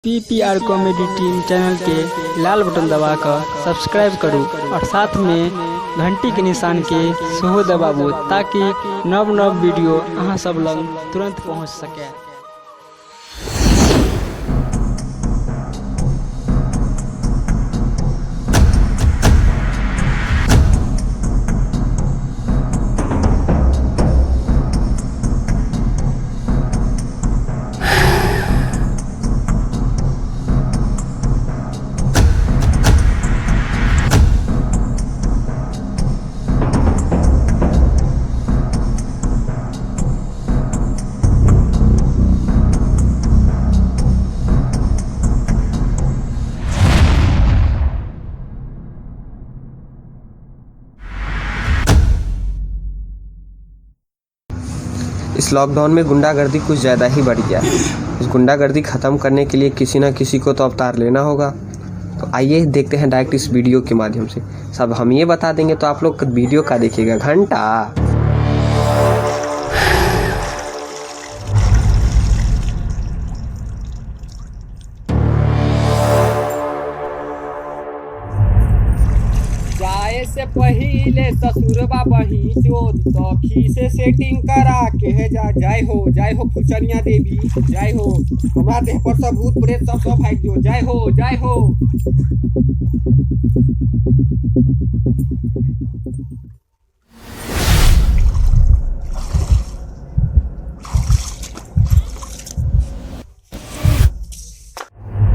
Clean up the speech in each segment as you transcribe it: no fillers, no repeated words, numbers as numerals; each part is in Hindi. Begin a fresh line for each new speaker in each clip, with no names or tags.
PPR कॉमेडी टीम चैनल के लाल बटन दबाकर सब्सक्राइब करूं और साथ में घंटी के निशान के सेहो दबाबू ताकि नव नव वीडियो अहाँ सब लग तुरंत पहुंच सके।
इस लॉकडाउन में गुंडागर्दी कुछ ज़्यादा ही बढ़ गया है। इस गुंडागर्दी ख़त्म करने के लिए किसी न किसी को तो अवतार लेना होगा। तो आइए देखते हैं डायरेक्ट इस वीडियो के माध्यम से। सब हम ये बता देंगे तो आप लोग वीडियो का देखिएगा घंटा।
से पहिले ससुरबा बही चोद सखी से सेटिंग करा के जय हो फुचनिया देवी जय हो हमारा देह पर सब भूत प्रेत सब भाग जो जय हो।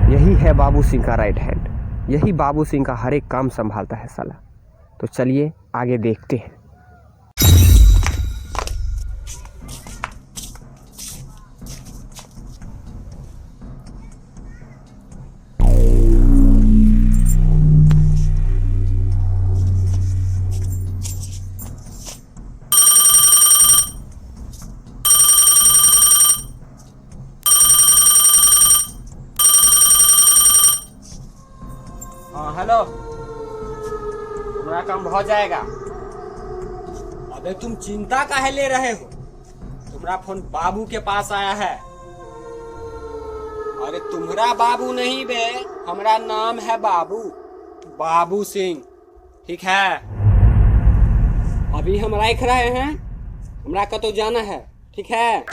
यही है बाबू सिंह का राइट हैंड। यही बाबू सिंह का हर एक काम संभालता है साला। तो चलिए आगे देखते हैं।
हाँ हेलो, तुम्हारा काम हो जाएगा। अबे तुम चिंता काहे ले रहे हो? तुम्हारा फोन बाबू के पास आया है। अरे तुम्हारा बाबू नहीं बे, हमारा नाम है बाबू सिंह, ठीक है। अभी हम रख रहे हैं, हमरा कतो जाना है, ठीक है।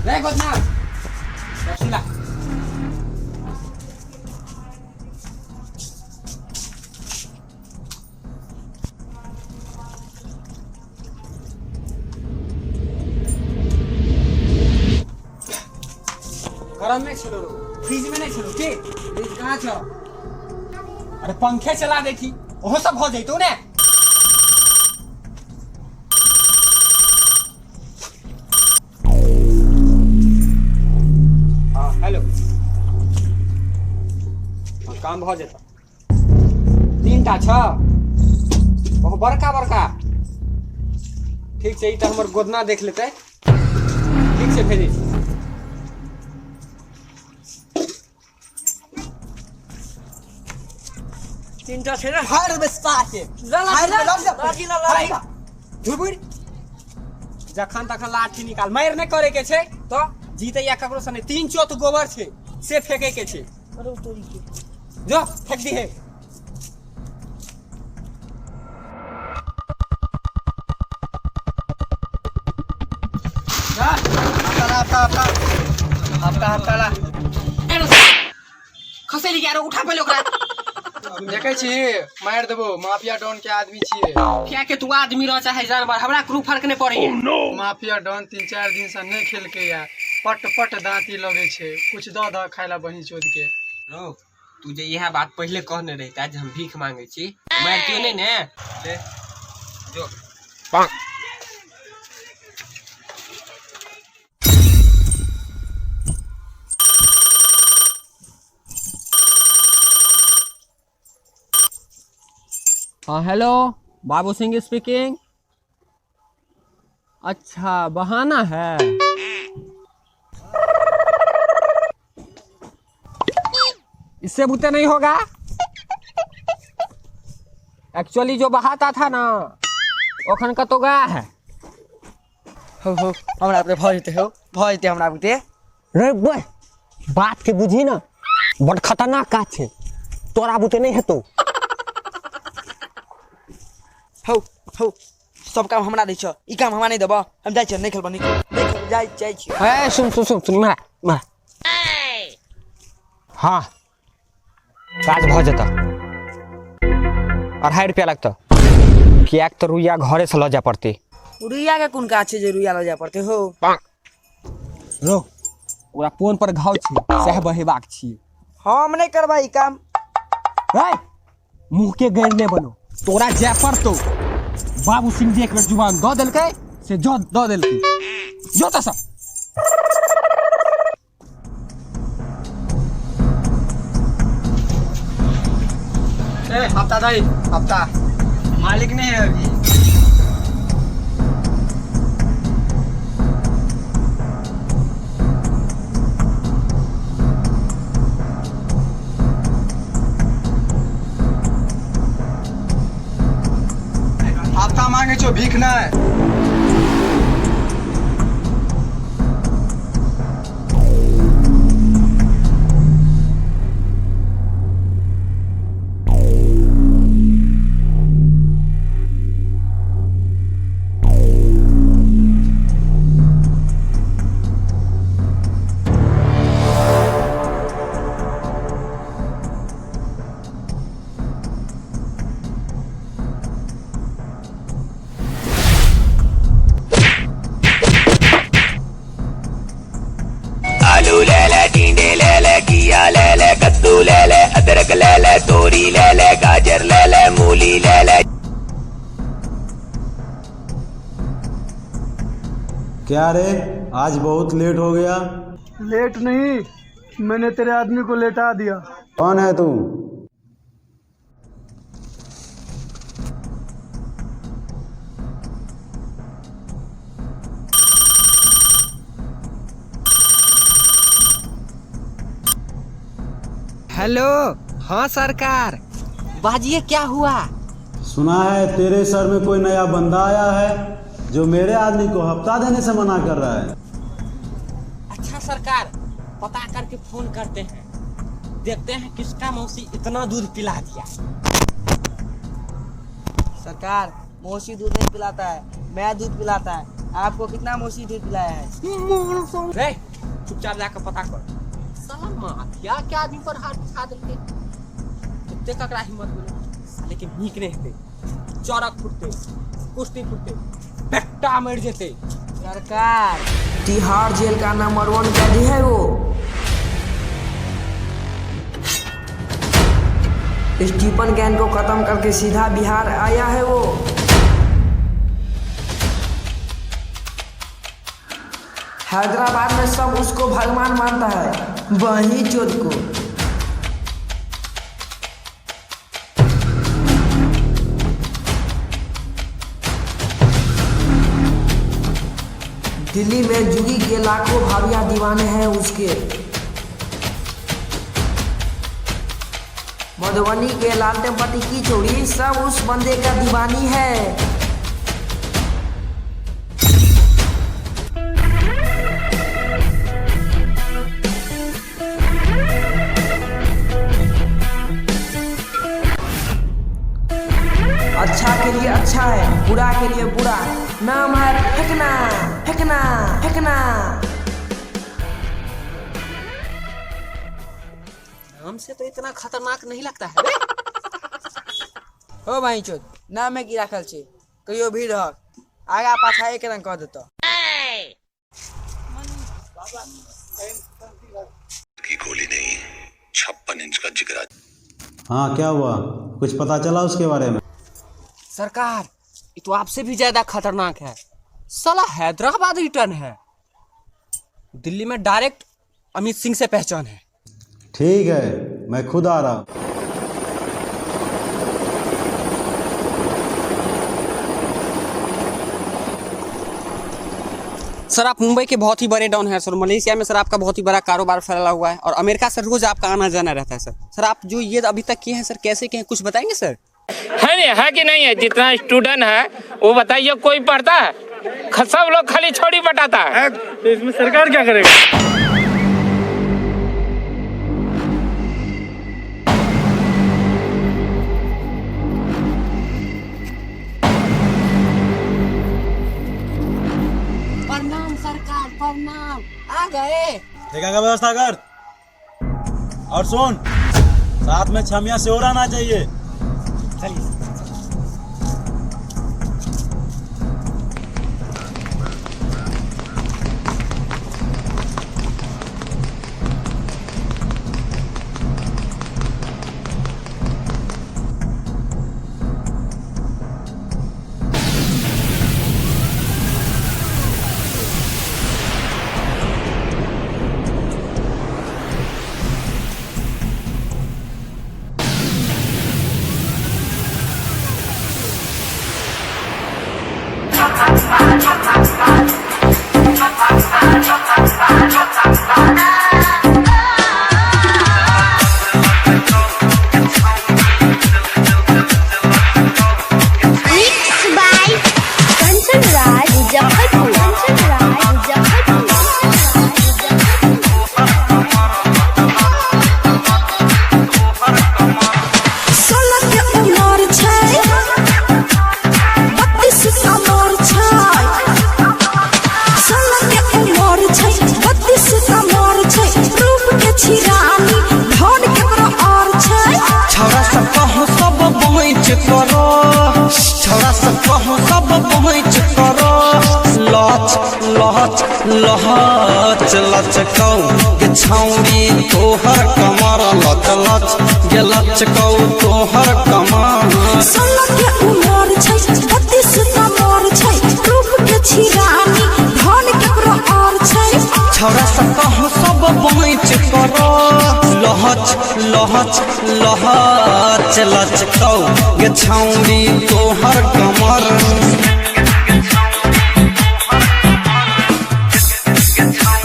ले गोदना गरम में छोड़ो, फ्रिज में नहीं छोड़ो, ठीक? फ्रिज कहाँ छो? अरे पंखे चला देखी, वो सब हो जाए तो ने। हाँ हेलो, काम हो जाता। 3टा छ, बहुत बड़का ठीक से तो हमारे गोदना देख लेते, ठीक से भेजी। तीनटा छे ना हर बस्ता के जखन तखन लाठी निकाल, मार नहीं करे के छे तो जीते या ककरो सने 3 चौथ गोबर छे से फेंके के छे। जो फेंक दी है। आपका खसेली के उठा पहले ओकरा।
देखे छी मार देबो, माफिया डॉन के आदमी छिए।
क्या के तू आदमी रह चाहे जानवर, हमरा कोनो फर्क नहीं पड़े।
माफिया डॉन 3-4 दिन से नहीं खेल के या पट दांती लगे छे, कुछ द खाइला बही चोद के।
रो तू जे यह बात पहले कहने रही, आज हम भीख मांगे छी, मारतियो नहीं ने। ले जो हाँ हेलो, बाबू सिंह स्पीकिंग। अच्छा बहाना है। इससे बुते नहीं होगा। एक्चुअली जो बहाता था ना ओखन का तो गया है। हो हमरा पे भजते हमरा पे
रे बॉय बात के बुझी ना बड़ खतरनाक काज छे तोरा बुते नहीं हेतौ
हो सब काम हमरा दै छ ई काम हमरा नहीं देबा हम जाय छ नहीं खेलबा नहीं जाय छी
ए सुन मारा हाँ काज भ जेता 2.5 रुपया लगता किया तो रुइया घरे से ल जा पड़ती
रुइया के कोन काज छे जे रुइया ल जा पड़ते हो
रो ओरा फोन पर घाव छी सह बहेबाक छी
हम नहीं करबा ई काम
ए मुंह के गैर ने बनो तोरा जा पड़तो बाबू सिंह जी एक बेर जुबान द देलकै से जो द देलकै जो त सब
हफ्ता दाई हफ्ता मालिक नहीं है अभी। हफ्ता मांगे छो भीख नहीं।
आलू ले ले टिंडे ले ले घिया ले ले कद्दू ले ले अदरक ले ले तोरी ले ले गाजर ले ले मूली ले ले।
क्या रे आज बहुत लेट हो गया।
लेट नहीं, मैंने तेरे आदमी को लेटा दिया।
कौन है तू?
हेलो हाँ सरकार बाजिए क्या हुआ।
सुना है तेरे सर में कोई नया बंदा आया है जो मेरे आदमी को हफ्ता देने से मना कर रहा है।
अच्छा सरकार पता करके फोन करते हैं, देखते हैं किसका मौसी इतना दूध पिला दिया।
सरकार मौसी दूध नहीं पिलाता है, मैं दूध पिलाता है। आपको कितना मौसी दूध पिलाया है?
रे चुपचाप जाकर पता कर। साला माफिया के आदमी पर हाथ उठा देते कितने ककड़ा हिम्मत बोले साले के नीक नहीं होते, चौरक फुटते कुश्ती फुटते बेटा मर जेते।
सरकार तिहाड़ जेल का नंबर 1 कैदी है वो। स्टीफन गैंग को खत्म करके सीधा बिहार आया है वो। हैदराबाद में सब उसको भगवान मानता है, वही चोर को। दिल्ली में जुगी के लाखों भाविया दीवाने हैं उसके। मधुबनी के लालटेपट्टी की चोरी सब उस बंदे का दीवानी है। अच्छा के लिए अच्छा है, बुरा के लिए बुरा। नाम है फेंकना फेंकना फेंकना।
हमसे तो इतना खतरनाक नहीं लगता है।
हो भाई चोद नाम में की रखल छे, कहियो भी रह आगा पाछा एक रंग कह देता।
की गोली नहीं 56 इंच का जिगरा।
हाँ क्या हुआ, कुछ पता चला उसके बारे में?
सरकार ये तो आपसे भी ज्यादा खतरनाक है। साला हैदराबाद रिटर्न है, दिल्ली में डायरेक्ट अमित सिंह से पहचान है।
ठीक है मैं खुद आ रहा हूँ।
सर आप मुंबई के बहुत ही बड़े डॉन हैं सर। मलेशिया में सर आपका बहुत ही बड़ा कारोबार फैला हुआ है और अमेरिका से रोज आपका आना जाना रहता है सर। सर आप जो ये अभी तक किए हैं सर कैसे किए हैं कुछ बताएंगे सर?
है नहीं है कि नहीं है? जितना स्टूडेंट है वो बताइए, कोई पढ़ता है? सब लोग खाली छोड़ी बटाता है।
तो इसमें सरकार क्या करेगा?
प्रणाम सरकार, प्रणाम। आ गए।
देखा का व्यवस्था कर। और सुन, साथ में छमिया से और आना चाहिए।
चलिए।
लहच लचकौ के छौरी तोहर कमर लच लच गे लचकौ तोहर कमर।
16 के उमर छै 32 कमर छै रूप के छिरानी धन केकरो और छै।
छौरा सब कहूँ सब बहैच कर लहच लहच लहच लचकौ गे छौरी तोहर कमर।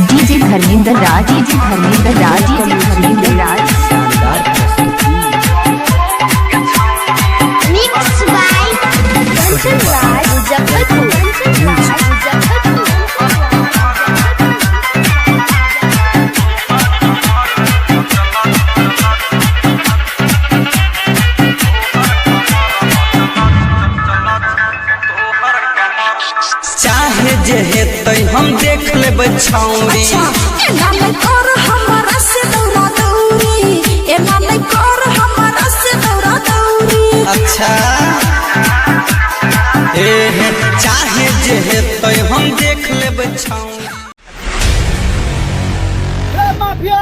DJ Dharmendra Raj, DJ Dharmendra Raj, DJ Dharmendra Raj.
Mix by Kanchan Raj Muzaffarpur, Kanchan Raj Muzaffarpur.
चाहे जे हेतै हम देख लेबै छौरी।
एना नहीं कर हमरा से दौड़ा दौड़ी, एना नहीं कर हमरा से दौड़ा दौड़ी।
अच्छा चाहे जे हेतै हम देख लेबै छौरी।
माफिया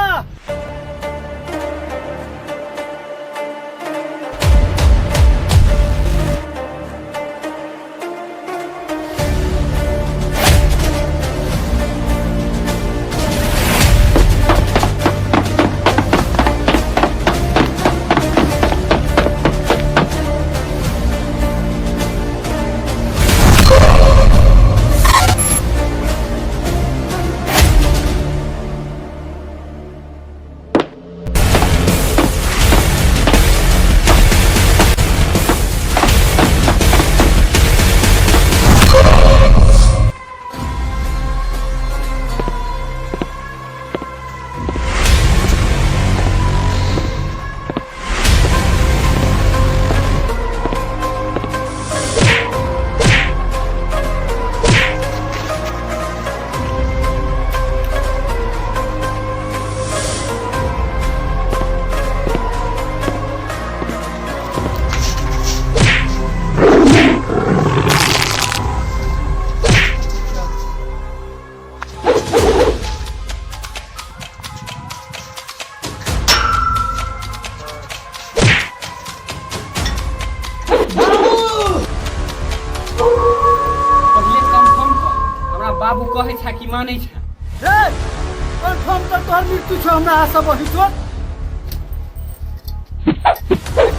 बाबू कहे छा कि माने छा।
कंफर्म कर तोहर मृत्यु छौ हमरा आशा बही छौ।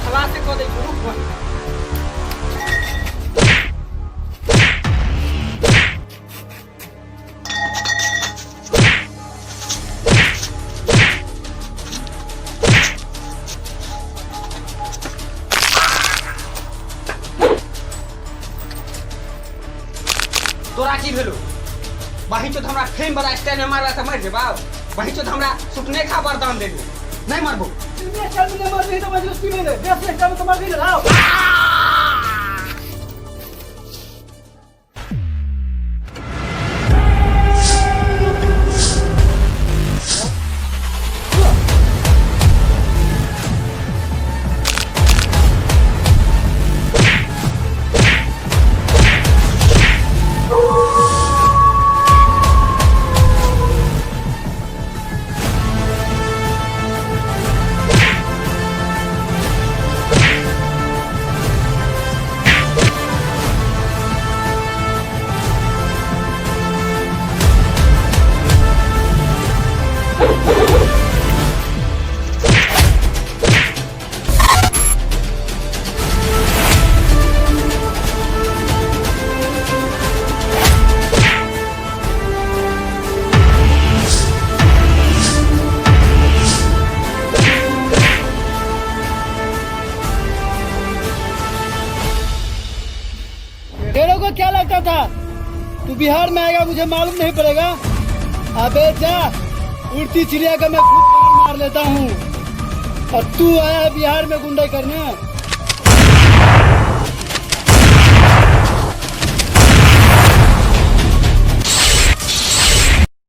खला से को दे रुक बन। तोरा
भेलो वही तो हमरा फेम बड़ा स्टाइल में मारला त मर जेबा वही तो हमरा सुटने खा वरदान दे दो नहीं मरबो
मैं चल में मर नहीं तो मैं उसकी में दे 10 लाख में तो मर नहीं लाओ तेरे को क्या लगता था तू बिहार में आएगा मुझे मालूम नहीं पड़ेगा अबे जा उड़ती चिड़िया का मैं खुद मार लेता हूँ और तू आया है बिहार में गुंडा करने